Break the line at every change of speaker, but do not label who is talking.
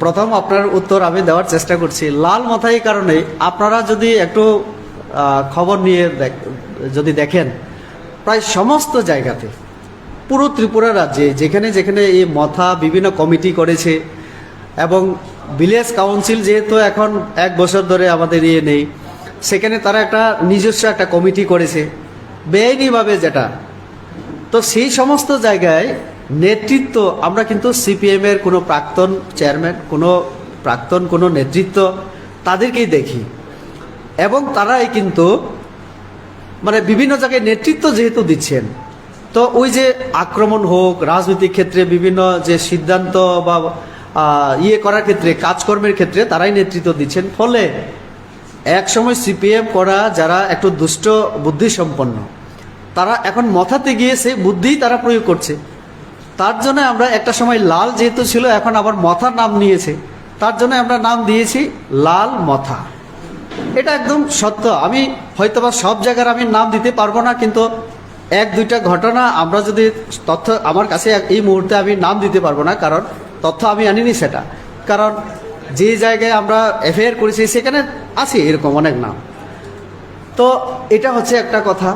প্রথম আপনার উত্তর আমি দেওয়ার চেষ্টা করছি। লাল মাথা এই কারণে, আপনারা যদি একটু খবর নিয়ে যদি দেখেন, প্রায় সমস্ত জায়গাতে পুরো ত্রিপুরা রাজ্যে যেখানে যেখানে এই মথা বিভিন্ন কমিটি করেছে, এবং ভিলেজ কাউন্সিল যেহেতু এখন 1 বছর ধরে আমাদের নেই, সেখানে তারা একটা নিজস্ব একটা কমিটি করেছে বেআইনিভাবে যেটা। তো সেই সমস্ত জায়গায় নেতৃত্ব আমরা কিন্তু সিপিএমের কোনো প্রাক্তন চেয়ারম্যান, কোনো নেতৃত্ব তাদেরকেই দেখি, এবং তারাই কিন্তু মানে বিভিন্ন জায়গায় নেতৃত্ব যেহেতু দিচ্ছেন, তো ওই যে আক্রমণ হোক, রাজনৈতিক ক্ষেত্রে বিভিন্ন যে সিদ্ধান্ত বা করার ক্ষেত্রে, কাজকর্মের ক্ষেত্রে তারাই নেতৃত্ব দিচ্ছেন। ফলে এক সময় সিপিএম করা যারা একটু দুষ্ট বুদ্ধি সম্পন্ন, তারা এখন মাথাতে গিয়ে সেই বুদ্ধিই তারা প্রয়োগ করছে। তার জন্য আমরা একটা সময় লাল যেহেতু ছিল, এখন আবার মথার নাম নিয়েছে, তার জন্য আমরা নাম দিয়েছি লাল মথা। এটা একদম সত্য। আমি হয়তোবা সব জায়গার আমি নাম দিতে পারবো না, কিন্তু 1-2টা ঘটনা আমরা যদি তথ্য আমার কাছে এই মুহূর্তে আমি নাম দিতে পারবো না, কারণ তথ্য আমি আনিনি সেটা। কারণ যে জায়গায় আমরা এফআইআর করেছি সেখানে আছে এরকম অনেক নাম। তো এটা হচ্ছে একটা কথা।